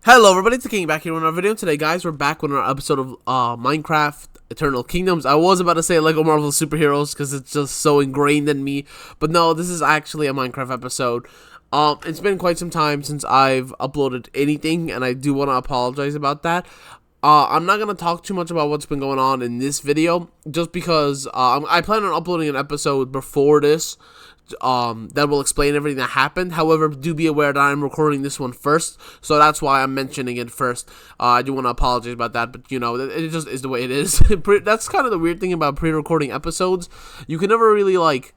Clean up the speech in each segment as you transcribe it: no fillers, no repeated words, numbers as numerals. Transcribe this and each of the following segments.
Hello everybody, it's the King back here with another video. Today guys, we're back with another episode of Minecraft Eternal Kingdoms. I was about to say Lego Marvel Superheroes because it's just so ingrained in me, but no, this is actually a Minecraft episode. It's been quite some time since I've uploaded anything, and I do want to apologize about that. I'm not going to talk too much about what's been going on in this video, just because I plan on uploading an episode before this that will explain everything that happened. However, do be aware that I'm recording this one first, so that's why I'm mentioning it first. I do want to apologize about that, but you know, it just is the way it is. That's kind of the weird thing about pre-recording episodes. You can never really, like,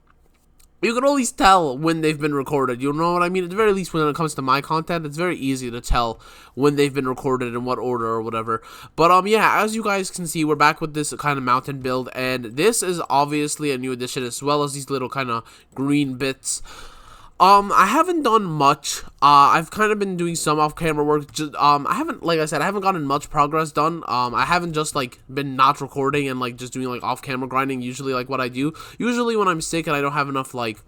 you can always tell when they've been recorded, you know what I mean? At the very least, when it comes to my content, it's very easy to tell when they've been recorded, in what order or whatever. But, yeah, as you guys can see, we're back with this kind of mountain build, and this is obviously a new addition, as well as these little kind of green bits. I haven't done much. I've kind of been doing some off-camera work. I haven't, like I said, I haven't gotten much progress done. I haven't just, like, been not recording and, like, just doing, like, off-camera grinding, usually, like, what I do. Usually when I'm sick and I don't have enough, like,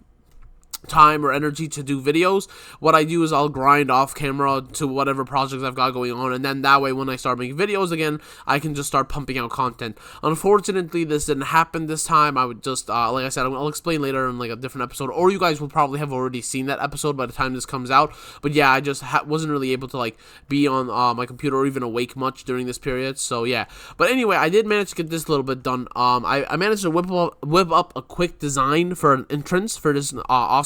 time or energy to do videos, what I do is I'll grind off camera to whatever projects I've got going on, and then that way when I start making videos again, I can just start pumping out content. Unfortunately, this didn't happen this time. I would just like I said, I'll explain later in like a different episode, or you guys will probably have already seen that episode by the time this comes out. But yeah, I just wasn't really able to like be on my computer or even awake much during this period, so yeah. But anyway, I did manage to get this little bit done. I managed to whip up a quick design for an entrance for this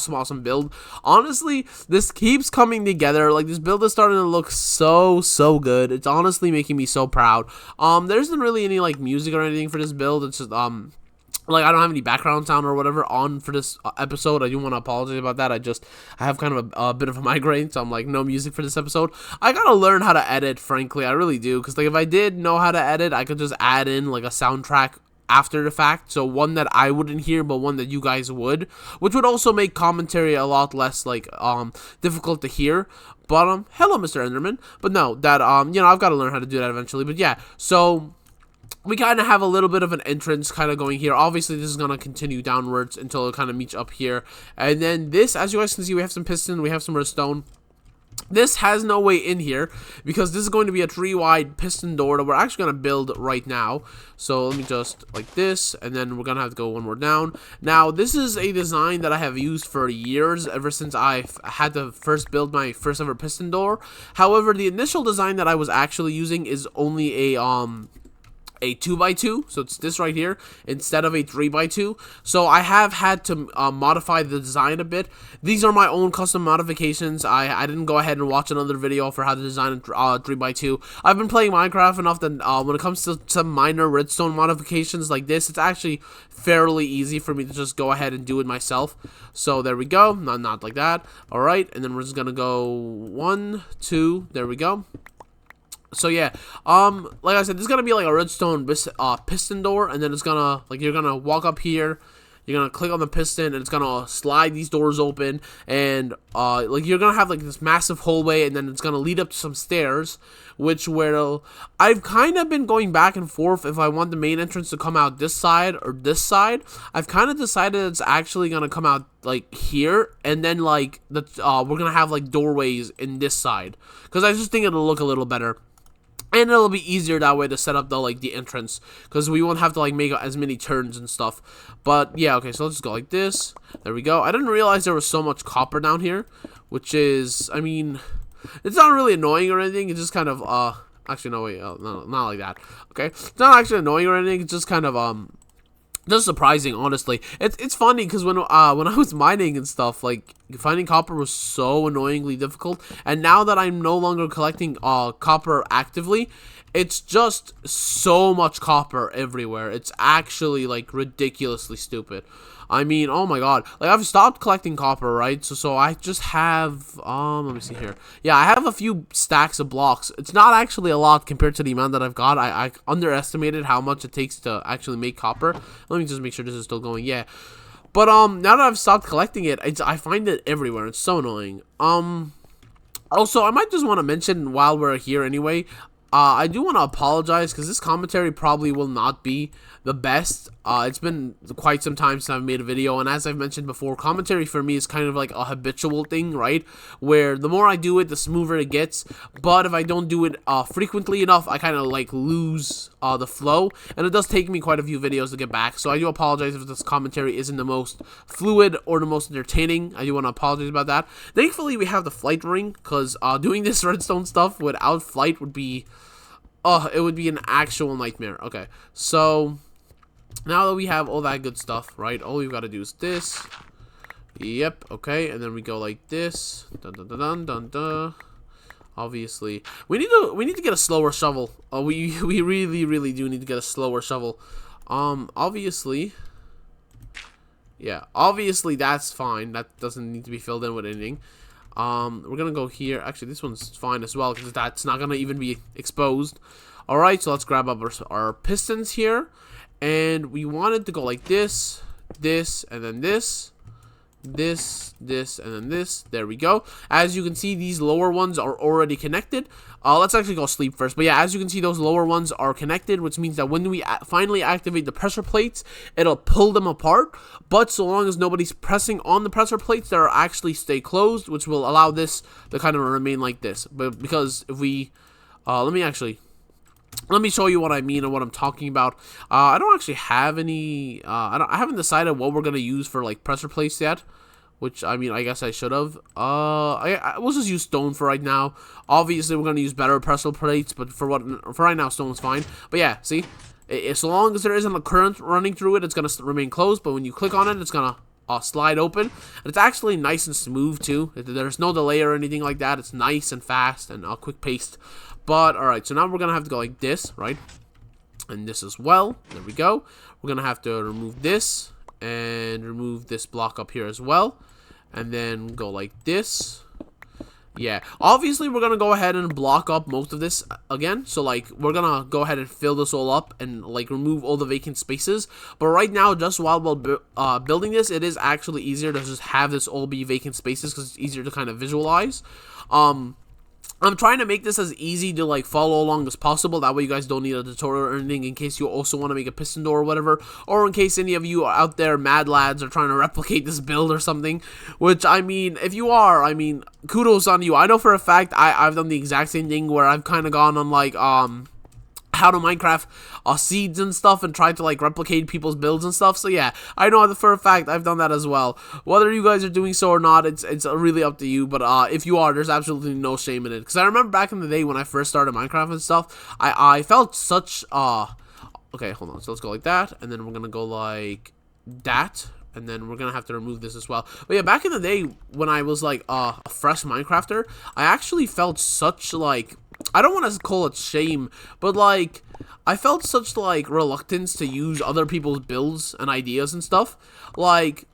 awesome build. Honestly, this keeps coming together. Like, this build is starting to look so good. It's honestly making me so proud. There isn't really any like music or anything for this build. It's just like, I don't have any background sound or whatever on for this episode. I do want to apologize about that. I have kind of a bit of a migraine, so I'm like, no music for this episode. I gotta learn how to edit, frankly. I really do, because like, if I did know how to edit, I could just add in like a soundtrack after the fact, so one that I wouldn't hear but one that you guys would, which would also make commentary a lot less like difficult to hear. But hello Mr. Enderman. But no, that you know, I've got to learn how to do that eventually. But yeah, so we kind of have a little bit of an entrance kind of going here. Obviously, this is going to continue downwards until it kind of meets up here, and then this, as you guys can see, we have some piston, we have some redstone. This has no way in here because this is going to be a 3-wide piston door that we're actually going to build right now. So let me just like this, and then we're going to have to go one more down. Now, this is a design that I have used for years, ever since I had to first build my first ever piston door. However, the initial design that I was actually using is only a 2x2, so it's this right here instead of a 3x2. So I have had to modify the design a bit. These are my own custom modifications. I didn't go ahead and watch another video for how to design a 3x2. I've been playing Minecraft enough that when it comes to some minor redstone modifications like this, it's actually fairly easy for me to just go ahead and do it myself. So there we go. Not like that. All right, and then we're just gonna go 1, 2. There we go. So yeah, like I said, this is gonna be like a redstone piston door, and then it's gonna, like, you're gonna walk up here, you're gonna click on the piston, and it's gonna slide these doors open, and like, you're gonna have like this massive hallway, and then it's gonna lead up to some stairs, which will, I've kind of been going back and forth if I want the main entrance to come out this side or this side. I've kind of decided it's actually gonna come out like here, and then like we're gonna have like doorways in this side, because I just think it'll look a little better. And it'll be easier that way to set up the entrance, because we won't have to like make as many turns and stuff. But yeah, okay, so let's just go like this. There we go. I didn't realize there was so much copper down here, which is, I mean, it's not really annoying or anything. It's just kind of actually no, wait, no, not like that. Okay, it's not actually annoying or anything. It's just kind of just surprising, honestly. It's funny because when I was mining and stuff, like, finding copper was so annoyingly difficult, and now that I'm no longer collecting copper actively, it's just so much copper everywhere. It's actually like ridiculously stupid. I mean, oh my god. Like, I've stopped collecting copper, right? So I just have, let me see here. Yeah, I have a few stacks of blocks. It's not actually a lot compared to the amount that I've got. I underestimated how much it takes to actually make copper. Let me just make sure this is still going. Yeah. But, now that I've stopped collecting it, I find it everywhere. It's so annoying. Also, I might just want to mention while we're here anyway, I do want to apologize because this commentary probably will not be the best. It's been quite some time since I've made a video, and as I've mentioned before, commentary for me is kind of like a habitual thing, right? Where the more I do it, the smoother it gets, but if I don't do it frequently enough, I kind of like lose the flow, and it does take me quite a few videos to get back, so I do apologize if this commentary isn't the most fluid or the most entertaining. I do want to apologize about that. Thankfully, we have the flight ring, because doing this redstone stuff without flight would be, it would be an actual nightmare. Okay, so now that we have all that good stuff, right, all we've got to do is this. Yep, okay, and then we go like this. Dun dun dun dun dun dun. Obviously, we need to get a slower shovel. We really do need to get a slower shovel. Obviously, yeah, obviously that's fine. That doesn't need to be filled in with anything. We're gonna go here. Actually, this one's fine as well because that's not gonna even be exposed. All right, so let's grab up our pistons here, and we wanted to go like this, this, and then this. This, and then this. There we go. As you can see, these lower ones are already connected. Let's actually go sleep first. But yeah, as you can see, those lower ones are connected, which means that when we finally activate the pressure plates, it'll pull them apart. But so long as nobody's pressing on the pressure plates, they'll actually stay closed, which will allow this to kind of remain like this. But because if we, let me show you what I mean and what I'm talking about. I don't actually have any, I haven't decided what we're going to use for, like, pressure plates yet. Which, I mean, I guess I should have. We'll just use stone for right now. Obviously, we're going to use better pressure plates, but for right now, stone's fine. But yeah, see? As long as there isn't a current running through it, it's going to remain closed. But when you click on it, it's going to slide open. And it's actually nice and smooth, too. There's no delay or anything like that. It's nice and fast and quick paced. But, alright, so now we're going to have to go like this, right? And this as well. There we go. We're going to have to remove this and remove this block up here as well. And then go like this. Yeah, obviously we're going to go ahead and block up most of this again. So, like, we're going to go ahead and fill this all up and, like, remove all the vacant spaces. But right now, just while we're building this, it is actually easier to just have this all be vacant spaces because it's easier to kind of visualize. I'm trying to make this as easy to, like, follow along as possible. That way you guys don't need a tutorial or anything in case you also want to make a piston door or whatever. Or in case any of you are out there, mad lads, are trying to replicate this build or something. Which, I mean, if you are, I mean, kudos on you. I know for a fact I've done the exact same thing where I've kind of gone on, like, how to Minecraft seeds and stuff and try to, like, replicate people's builds and stuff. So yeah, I know for a fact I've done that as well. Whether you guys are doing so or not, it's really up to you. But if you are, there's absolutely no shame in it. Because I remember back in the day when I first started Minecraft and stuff, I felt such okay, hold on. So let's go like that, and then we're gonna go like that. And then we're going to have to remove this as well. But yeah, back in the day when I was like a fresh Minecrafter, I actually felt such like, I don't want to call it shame, but like, I felt such like reluctance to use other people's builds and ideas and stuff. Like,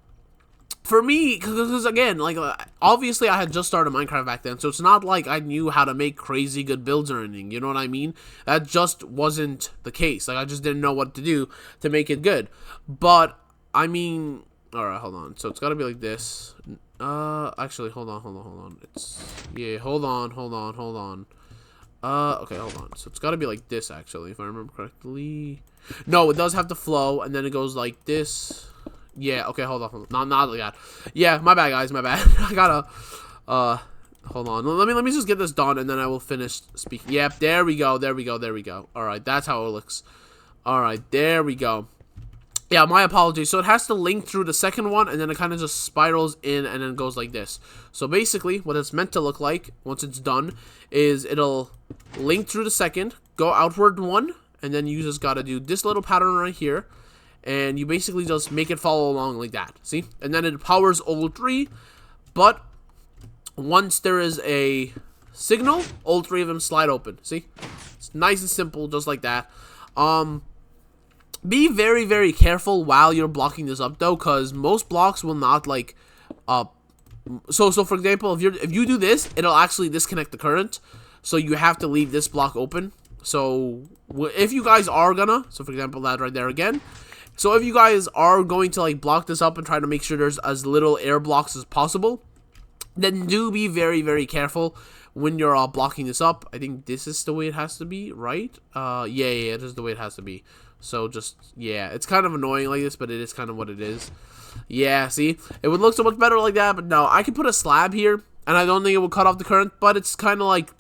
for me, because again, like, obviously I had just started Minecraft back then, so it's not like I knew how to make crazy good builds or anything, you know what I mean? That just wasn't the case. Like, I just didn't know what to do to make it good. But, I mean, alright, hold on. So it's gotta be like this. Actually, hold on. It's, yeah, hold on. Okay, hold on. So it's gotta be like this, actually, if I remember correctly. No, it does have to flow, and then it goes like this. Yeah, okay, hold on. Not like that. Yeah, my bad, guys, my bad. I gotta, hold on. Let me just get this done, and then I will finish speaking. Yep, there we go. Alright, that's how it looks. Alright, there we go. Yeah, my apologies. So it has to link through the second one, and then it kind of just spirals in and then goes like this. So basically, what it's meant to look like, once it's done, is it'll link through the second, go outward one, and then you just got to do this little pattern right here, and you basically just make it follow along like that. See? And then it powers all three, but once there is a signal, all three of them slide open. See? It's nice and simple, just like that. Be very, very careful while you're blocking this up, though, because most blocks will not, like, so for example, if you do this, it'll actually disconnect the current, so you have to leave this block open. So if you guys are gonna, so for example, that right there again, so if you guys are going to, like, block this up and try to make sure there's as little air blocks as possible, then do be very, very careful when you're blocking this up. I think this is the way it has to be, right? Yeah, this is the way it has to be. So just, yeah, it's kind of annoying like this, but it is kind of what it is. Yeah, see, it would look so much better like that, but no, I could put a slab here, and I don't think it would cut off the current, but it's kind of like,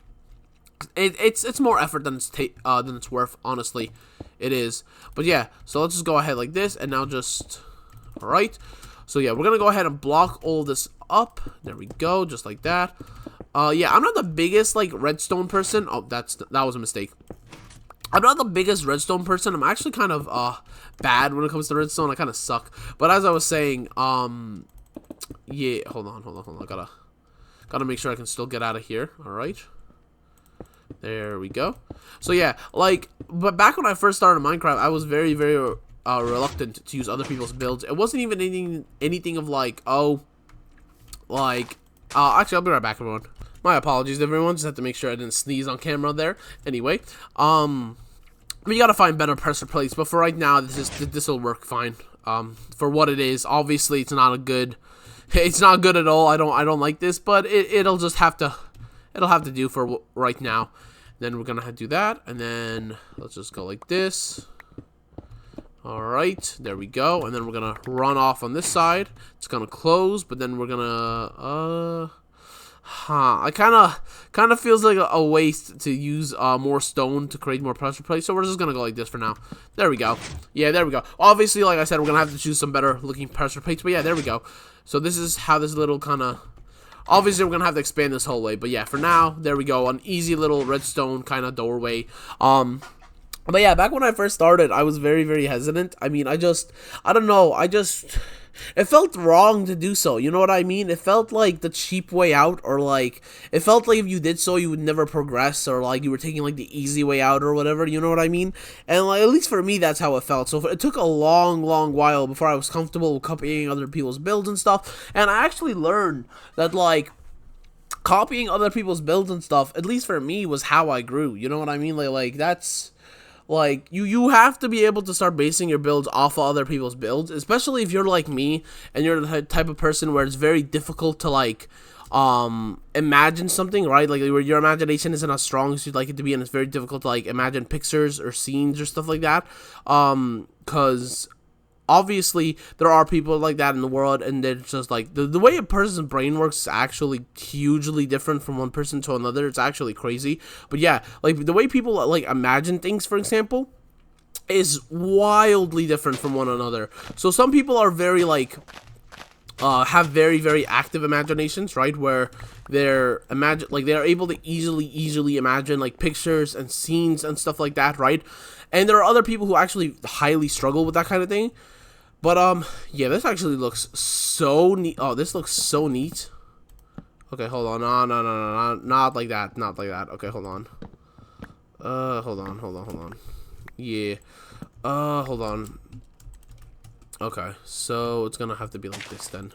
it's more effort than it's worth, honestly. It is. But yeah, so let's just go ahead like this, and now just, alright. So yeah, we're gonna go ahead and block all this up. There we go, just like that. Yeah, I'm not the biggest, like, redstone person. Oh, that was a mistake. I'm not the biggest redstone person. I'm actually kind of, bad when it comes to redstone. I kind of suck. But as I was saying, yeah, hold on. Gotta make sure I can still get out of here. Alright. There we go. So yeah, like, but back when I first started Minecraft, I was very, very reluctant to use other people's builds. It wasn't even anything of like, oh, like, actually, I'll be right back, everyone. My apologies, everyone. Just have to make sure I didn't sneeze on camera there. Anyway, we gotta find better pressure plates. But for right now, this will work fine. For what it is, obviously, it's not good at all. I don't like this, but it'll just have to. It'll have to do for right now. Then we're gonna do that, and then let's just go like this. Alright, there we go. And then we're gonna run off on this side. It's gonna close, but then we're gonna I kinda feels like a waste to use more stone to create more pressure plates, so we're just gonna go like this for now. There we go. Yeah, there we go. Obviously, like I said, we're gonna have to choose some better looking pressure plates, but yeah, there we go. So this is how this little kinda, obviously, we're gonna have to expand this whole way, but yeah, for now, there we go. An easy little redstone kind of doorway. But yeah, back when I first started, I was very, very hesitant. I mean, I don't know. It felt wrong to do so. You know what I mean? It felt like the cheap way out, or like, it felt like if you did so, you would never progress, or like you were taking like the easy way out or whatever. You know what I mean? And like, at least for me, that's how it felt. So it took a long, long while before I was comfortable with copying other people's builds and stuff. And I actually learned that, like, copying other people's builds and stuff, at least for me, was how I grew. You know what I mean? Like that's, like, you have to be able to start basing your builds off of other people's builds, especially if you're like me and you're the type of person where it's very difficult to, like, imagine something, right? Like, where your imagination isn't as strong as you'd like it to be, and it's very difficult to, like, imagine pictures or scenes or stuff like that, because obviously there are people like that in the world, and it's just like the way a person's brain works is actually hugely different from one person to another. It's actually crazy. But yeah, like, the way people like imagine things, for example, is wildly different from one another. So some people are very, like, have very, very active imaginations, right, where they're able to easily imagine, like, pictures and scenes and stuff like that, right? And there are other people who actually highly struggle with that kind of thing. But yeah, this actually looks so neat. Oh, this looks so neat. Okay, hold on. No, not like that. Not like that. Okay, hold on. Hold on. Yeah. Hold on. Okay, so it's gonna have to be like this then.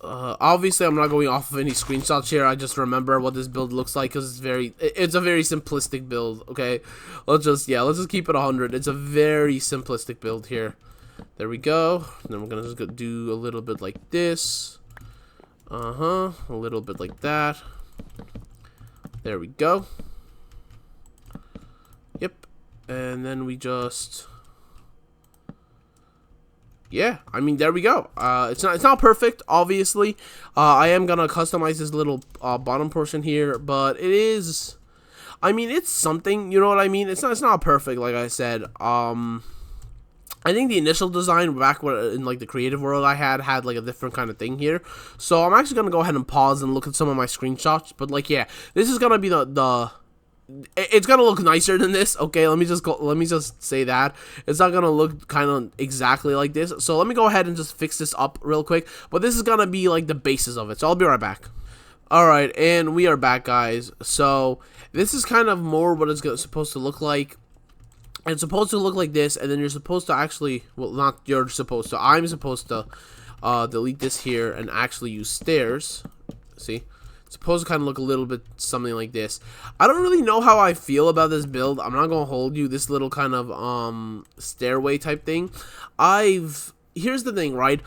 Obviously, I'm not going off of any screenshots here. I just remember what this build looks like, because it's a very simplistic build. Okay, let's just keep it 100. It's a very simplistic build here. There we go. And then we're gonna just do a little bit like this. A little bit like that. There we go. Yep. And then we just, yeah, I mean, there we go. It's not perfect, obviously. I am gonna customize this little bottom portion here, but it is, I mean, it's something, you know what I mean? It's not perfect, like I said. I think the initial design back in, like, the creative world I had like a different kind of thing here. So I'm actually gonna go ahead and pause and look at some of my screenshots. But, like, yeah, this is gonna be it's gonna look nicer than this. Okay, let me just say that it's not gonna look kind of exactly like this. So let me go ahead and just fix this up real quick. But this is gonna be like the basis of it. So I'll be right back. Alright, and we are back, guys. So this is kind of more what it's supposed to look like. It's supposed to look like this, and then you're supposed to actually, well, not you're supposed to, I'm supposed to delete this here and actually use stairs. See? It's supposed to kind of look a little bit something like this. I don't really know how I feel about this build. I'm not going to hold you. This little kind of stairway type thing. Here's the thing, right?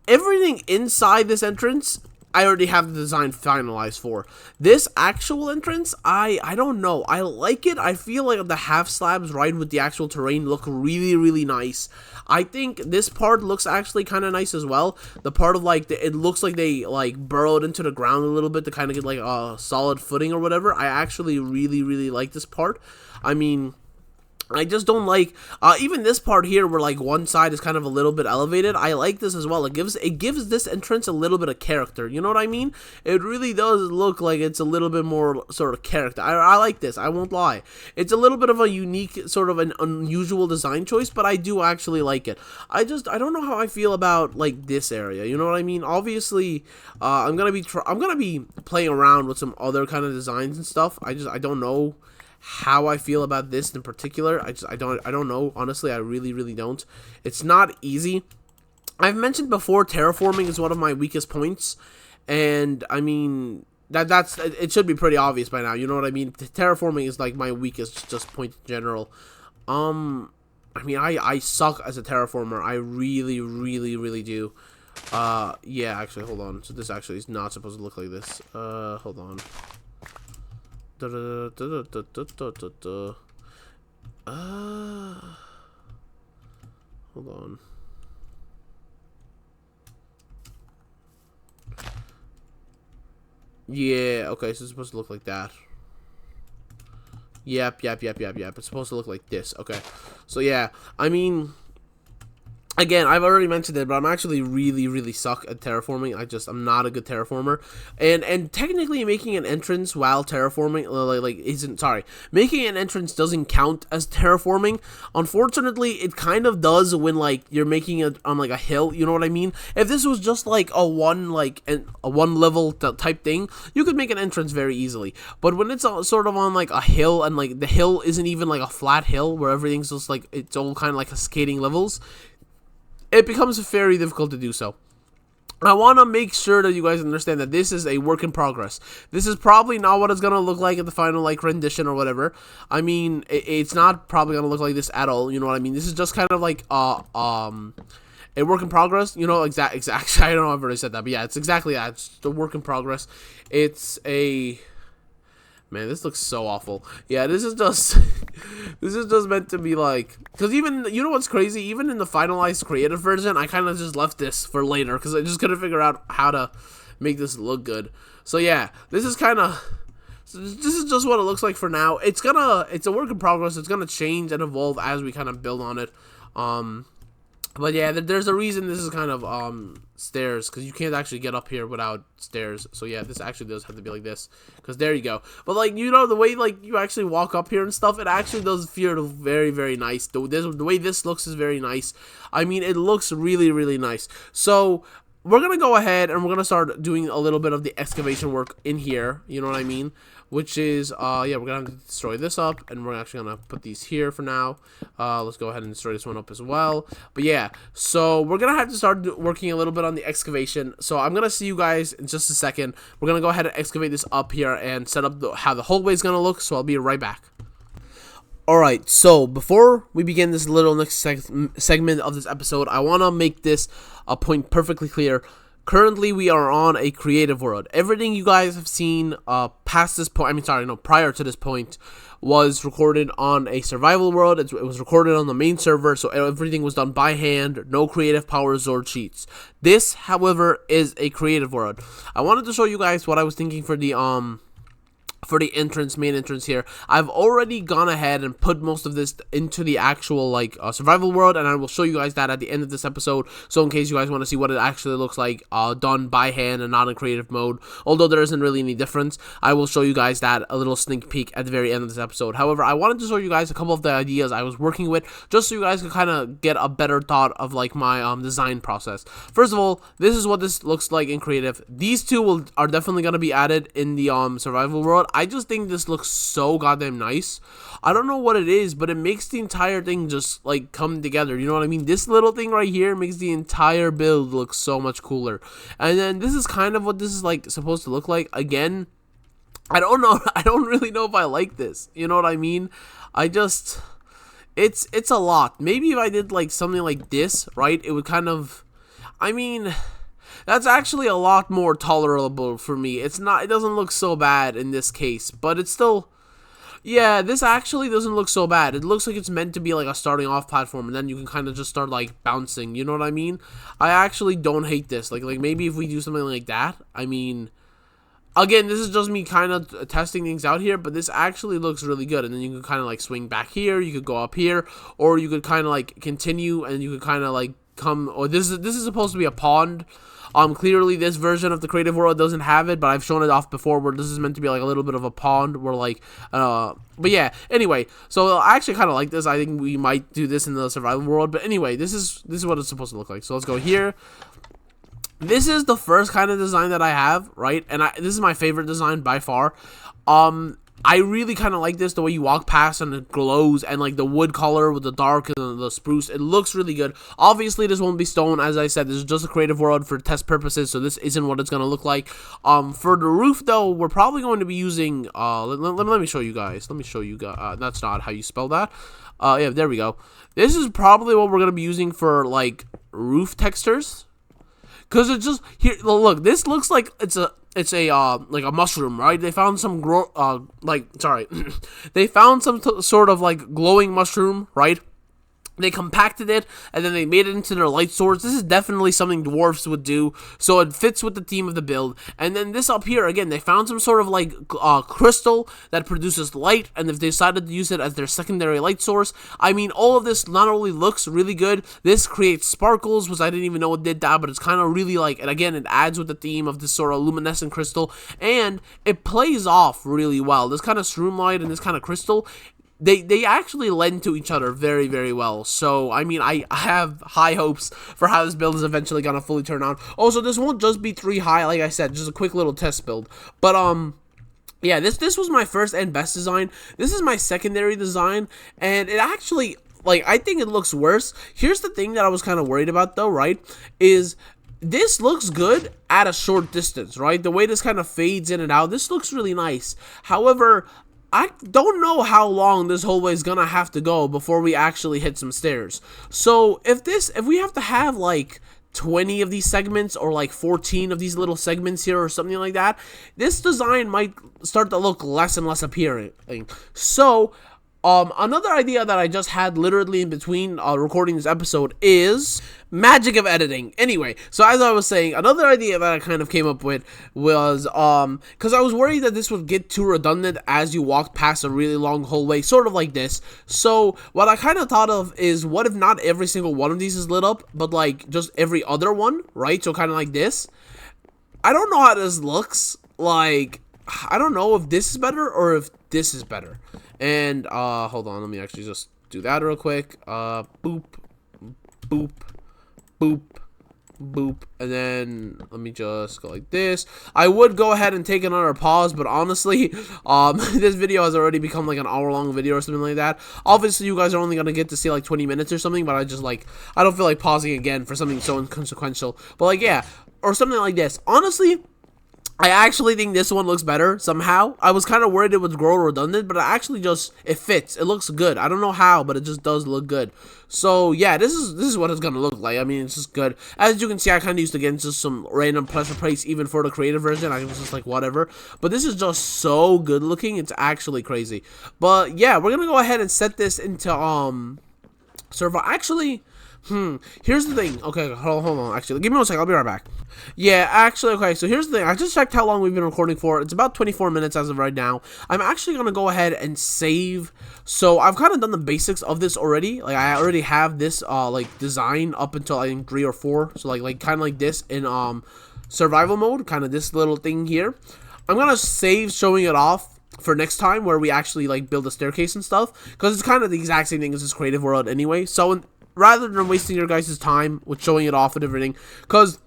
Everything inside this entrance I already have the design finalized for. This actual entrance, I don't know. I like it. I feel like the half slabs right with the actual terrain look really, really nice. I think this part looks actually kind of nice as well. The part of like, it looks like they like burrowed into the ground a little bit to kind of get like a solid footing or whatever. I actually really, really like this part. I mean, I just don't like even this part here where like one side is kind of a little bit elevated. I like this as well. It gives this entrance a little bit of character. You know what I mean? It really does look like it's a little bit more sort of character. I like this. I won't lie. It's a little bit of a unique, sort of an unusual design choice, but I do actually like it. I don't know how I feel about like this area. You know what I mean? Obviously, I'm gonna be playing around with some other kind of designs and stuff. I don't know how I feel about this in particular. I don't know. Honestly, I really don't. It's not easy. I've mentioned before, terraforming is one of my weakest points, and I mean it should be pretty obvious by now. You know what I mean? Terraforming is like my weakest just point in general. I mean, I suck as a terraformer. I really do. Yeah, actually, hold on. So this actually is not supposed to look like this. Hold on. Hold on. Yeah, okay, so it's supposed to look like that. Yep. It's supposed to look like this. Okay. So yeah, I mean, again, I've already mentioned it, but I'm actually really suck at terraforming. I'm not a good terraformer, and technically making an entrance while terraforming, making an entrance doesn't count as terraforming. Unfortunately, it kind of does when like you're making it on like a hill. You know what I mean? If this was just like a one level type thing, you could make an entrance very easily. But when it's sort of on like a hill, and like the hill isn't even like a flat hill where everything's just like, it's all kind of like cascading levels, it becomes very difficult to do so. I want to make sure that you guys understand that this is a work in progress. This is probably not what it's going to look like at the final like rendition or whatever. I mean, it's not probably going to look like this at all. You know what I mean? This is just kind of like a work in progress. You know, exactly. I don't know if I've already said that, but yeah, it's exactly that. It's a work in progress. It's a... Man, this looks so awful. Yeah, this is just meant to be like, because even, you know what's crazy? Even in the finalized creative version, I kind of just left this for later because I just couldn't figure out how to make this look good. So yeah, this is just what it looks like for now. It's a work in progress. It's gonna change and evolve as we kind of build on it. But yeah, there's a reason this is kind of stairs, because you can't actually get up here without stairs. So yeah, this actually does have to be like this, because there you go. But like, you know, the way like you actually walk up here and stuff, it actually does feel very nice. The way this looks is very nice. I mean, it looks really nice. So we're gonna go ahead and we're gonna start doing a little bit of the excavation work in here. You know what I mean? Which is, yeah, we're gonna have to destroy this up, and we're actually gonna put these here for now. Let's go ahead and destroy this one up as well. But yeah, so we're gonna have to start working a little bit on the excavation. So I'm gonna see you guys in just a second. We're gonna go ahead and excavate this up here and set up how the hallway is gonna look. So I'll be right back. Alright, so before we begin this little next segment of this episode, I want to make this a point perfectly clear. Currently, we are on a creative world. Everything you guys have seen past this point, prior to this point, was recorded on a survival world. It was recorded on the main server, so everything was done by hand, no creative powers or cheats. This, however, is a creative world. I wanted to show you guys what I was thinking for the main entrance here. I've already gone ahead and put most of this into the actual like survival world, and I will show you guys that at the end of this episode, so in case you guys want to see what it actually looks like done by hand and not in creative mode, although there isn't really any difference, I will show you guys that, a little sneak peek at the very end of this episode. However, I wanted to show you guys a couple of the ideas I was working with, just so you guys can kind of get a better thought of like my design process. First of all, this is what this looks like in creative. These two are definitely going to be added in the survival world. I just think this looks so goddamn nice. I don't know what it is, but it makes the entire thing just like come together. You know what I mean? This little thing right here makes the entire build look so much cooler. And then this is kind of what this is like supposed to look like. Again, I don't know. I don't really know if I like this. You know what I mean? It's a lot. Maybe if I did like something like this, right? It would kind of, I mean, That's actually a lot more tolerable for me. It doesn't look so bad in this case, but it's still, yeah, this actually doesn't look so bad. It looks like it's meant to be like a starting off platform, and then you can kind of just start like bouncing, you know what I mean? I actually don't hate this. Like maybe if we do something like that, I mean, again, this is just me kind of testing things out here, but this actually looks really good. And then you can kind of like swing back here, you could go up here, or you could kind of like continue, and you could kind of like come, or this is supposed to be a pond. Clearly this version of the creative world doesn't have it, but I've shown it off before where this is meant to be like a little bit of a pond where like, but yeah, anyway, so I actually kind of like this. I think we might do this in the survival world, but anyway, this is what it's supposed to look like. So let's go here. This is the first kind of design that I have, right? And this is my favorite design by far. I really kind of like this, the way you walk past and it glows, and like the wood color with the dark and the spruce. It looks really good. Obviously, this won't be stone. As I said, this is just a creative world for test purposes, so this isn't what it's going to look like. For the roof, though, we're probably going to be using, let me show you guys. Let me show you guys. That's not how you spell that. Yeah, there we go. This is probably what we're going to be using for, like, roof textures. Because it's just, here, look, this looks like it's a like a mushroom, right? They found some they found some sort of like glowing mushroom, right? They compacted it, and then they made it into their light source. This is definitely something dwarves would do, so it fits with the theme of the build. And then this up here, again, they found some sort of like crystal that produces light, and if they decided to use it as their secondary light source, I mean, all of this not only looks really good, this creates sparkles, which I didn't even know it did that, but it's kind of really like, and again, it adds with the theme of this sort of luminescent crystal, and it plays off really well. This kind of shroom light and this kind of crystal, they actually lend to each other very, very well. So, I mean, I have high hopes for how this build is eventually going to fully turn on. Also, this won't just be 3 high, like I said, just a quick little test build. But, yeah, this was my first and best design. This is my secondary design, and it actually, like, I think it looks worse. Here's the thing that I was kind of worried about, though, right, is this looks good at a short distance, right? The way this kind of fades in and out, this looks really nice. However, I don't know how long this hallway is gonna have to go before we actually hit some stairs. So if we have to have like 20 of these segments or like 14 of these little segments here or something like that, this design might start to look less and less appealing. So another idea that I just had literally in between recording this episode is magic of editing. Anyway, so as I was saying, another idea that I kind of came up with was, because I was worried that this would get too redundant as you walk past a really long hallway, sort of like this. So what I kind of thought of is, what if not every single one of these is lit up, but like just every other one, right? So kind of like this. I don't know how this looks. Like, I don't know if this is better or if this is better. And, hold on, let me actually just do that real quick. Boop, boop, boop, boop, and then let me just go like this. I would go ahead and take another pause, but honestly, this video has already become like an hour-long video or something like that. Obviously, you guys are only gonna get to see like 20 minutes or something, but I don't feel like pausing again for something so inconsequential. But like, yeah, or something like this. Honestly, I actually think this one looks better somehow. I was kind of worried it would grow redundant, but it fits. It looks good. I don't know how, but it just does look good. So yeah, this is what it's gonna look like. I mean, it's just good. As you can see, I kind of used to get into some random pressure plates even for the creative version. I was just like, whatever. But this is just so good looking. It's actually crazy. But yeah, we're gonna go ahead and set this into server. Actually, here's the thing. Okay, hold on. Actually, give me 1 second. I'll be right back. Yeah, actually, okay, so here's the thing. I just checked how long we've been recording for. It's about 24 minutes as of right now. I'm actually going to go ahead and save. So I've kind of done the basics of this already. Like, I already have this, like, design up until, I think, 3 or 4. So, like kind of like this in, survival mode. Kind of this little thing here. I'm going to save showing it off for next time where we actually, like, build a staircase and stuff. Because it's kind of the exact same thing as this creative world anyway. So, rather than wasting your guys' time with showing it off and everything, because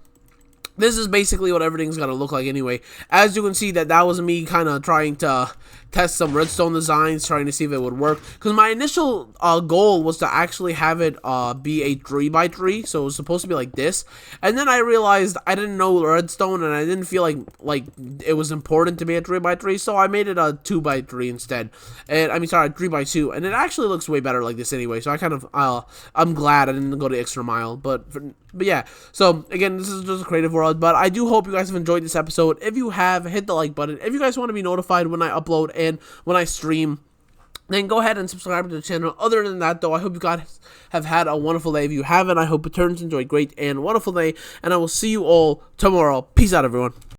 this is basically what everything's gonna look like anyway. As you can see, that was me kind of trying to test some redstone designs, trying to see if it would work. Because my initial goal was to actually have it be a 3x3, so it was supposed to be like this. And then I realized I didn't know redstone, and I didn't feel like it was important to be a 3x3, so I made it a 2x3 instead. And I mean, sorry, 3x2, and it actually looks way better like this anyway. So I kind of I'm glad I didn't go the extra mile. But yeah, so again, this is just a creative world, but I do hope you guys have enjoyed this episode. If you have, hit the like button. If you guys want to be notified when I upload and when I stream, then go ahead and subscribe to the channel. Other than that, though, I hope you guys have had a wonderful day. If you haven't, I hope it turns into a great and wonderful day, and I will see you all tomorrow. Peace out, everyone.